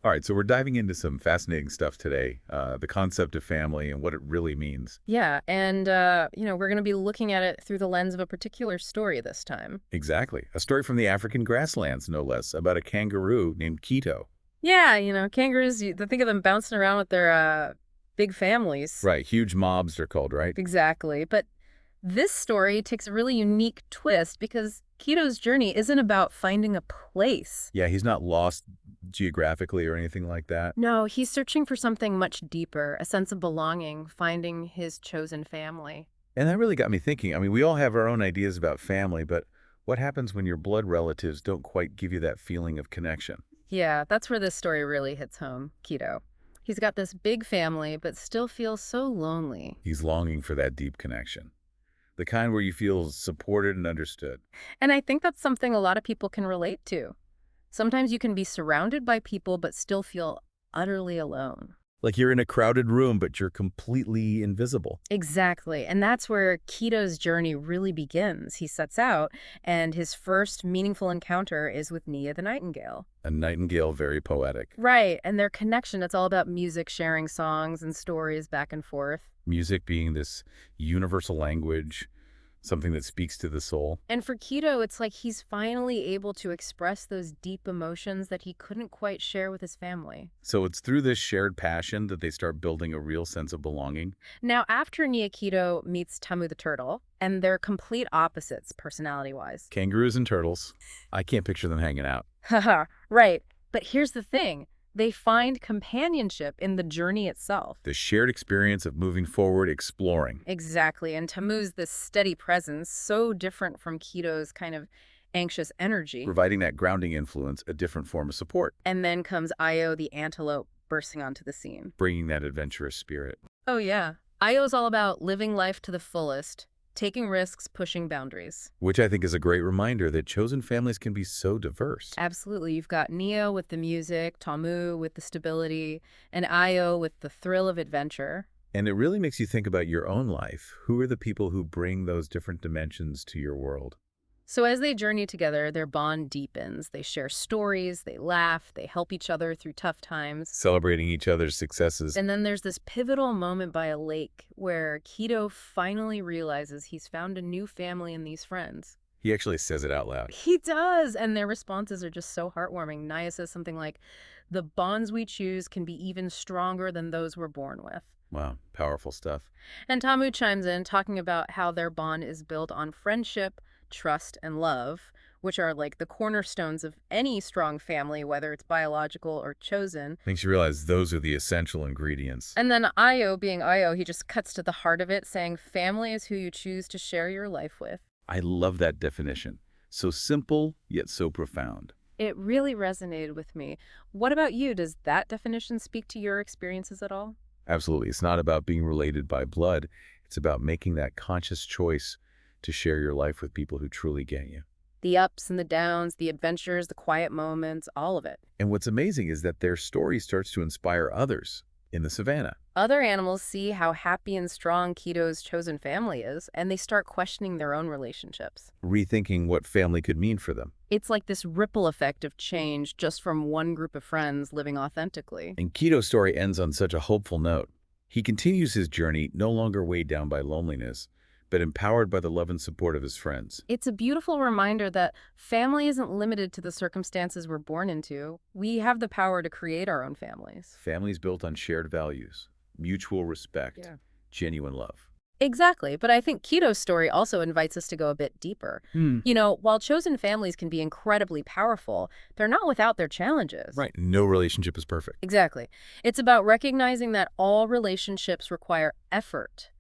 All right, so we're diving into some fascinating stuff today, the concept of family and what it really means. Yeah, and we're going to be looking at it through the lens of a particular story this time. Exactly. A story from the African grasslands, no less, about a kangaroo named Kito. Yeah, kangaroos, think of them bouncing around with their big families. Right, huge mobs they're called, right? Exactly. But this story takes a really unique twist because Keto's journey isn't about finding a place. Yeah, he's not lost geographically or anything like that. No, he's searching for something much deeper, a sense of belonging, finding his chosen family. And that really got me thinking. I mean, we all have our own ideas about family, but what happens when your blood relatives don't quite give you that feeling of connection? Yeah, that's where this story really hits home, Keto. He's got this big family, but still feels so lonely. He's longing for that deep connection, the kind where you feel supported and understood. And I think that's something a lot of people can relate to. Sometimes you can be surrounded by people, but still feel utterly alone. Like you're in a crowded room, but you're completely invisible. Exactly. And that's where Keto's journey really begins. He sets out, and his first meaningful encounter is with Nia the nightingale. A nightingale, very poetic. Right. And their connection, it's all about music, sharing songs and stories back and forth. Music being this universal language, something that speaks to the soul. And for Keto, it's like he's finally able to express those deep emotions that he couldn't quite share with his family. So it's through this shared passion that they start building a real sense of belonging. Now, after Nia Keto meets Tamu the turtle, and they're complete opposites personality-wise. Kangaroos and turtles. I can't picture them hanging out. Haha, right. But here's the thing. They find companionship in the journey itself. The shared experience of moving forward, exploring. Exactly. And Tamu's this steady presence, so different from Keto's kind of anxious energy. Providing that grounding influence, a different form of support. And then comes Io the antelope bursting onto the scene. Bringing that adventurous spirit. Oh, yeah. Io's all about living life to the fullest, taking risks, pushing boundaries. Which I think is a great reminder that chosen families can be so diverse. Absolutely. You've got Neo with the music, Tamu with the stability, and Io with the thrill of adventure. And it really makes you think about your own life. Who are the people who bring those different dimensions to your world? So as they journey together, their bond deepens. They share stories, they laugh, they help each other through tough times. Celebrating each other's successes. And then there's this pivotal moment by a lake where Keto finally realizes he's found a new family in these friends. He actually says it out loud. He does, and their responses are just so heartwarming. Naya says something like, "The bonds we choose can be even stronger than those we're born with." Wow, powerful stuff. And Tamu chimes in, talking about how their bond is built on friendship, trust, and love, which are like the cornerstones of any strong family, whether it's biological or chosen. Makes you realize those are the essential ingredients. And then Io, being Io, he just cuts to the heart of it, saying family is who you choose to share your life with. I love that definition. So simple, yet so profound. It really resonated with me. What about you? Does that definition speak to your experiences at all? Absolutely. It's not about being related by blood. It's about making that conscious choice to share your life with people who truly get you. The ups and the downs, the adventures, the quiet moments, all of it. And what's amazing is that their story starts to inspire others in the savannah. Other animals see how happy and strong Keto's chosen family is, and they start questioning their own relationships. Rethinking what family could mean for them. It's like this ripple effect of change just from one group of friends living authentically. And Kito's story ends on such a hopeful note. He continues his journey no longer weighed down by loneliness, but empowered by the love and support of his friends. It's a beautiful reminder that family isn't limited to the circumstances we're born into. We have the power to create our own families. Families built on shared values, mutual respect, Yeah. genuine love. Exactly, but I think Keto's story also invites us to go a bit deeper. While chosen families can be incredibly powerful, they're not without their challenges. Right. No relationship is perfect. Exactly. It's about recognizing that all relationships require effort,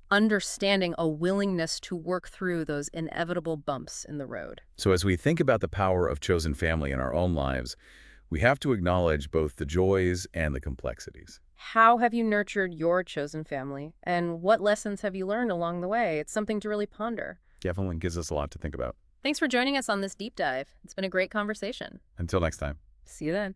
understanding a willingness to work through those inevitable bumps in the road. So as we think about the power of chosen family in our own lives, we have to acknowledge both the joys and the complexities. How have you nurtured your chosen family? And what lessons have you learned along the way? It's something to really ponder. Definitely gives us a lot to think about. Thanks for joining us on this deep dive. It's been a great conversation. Until next time. See you then.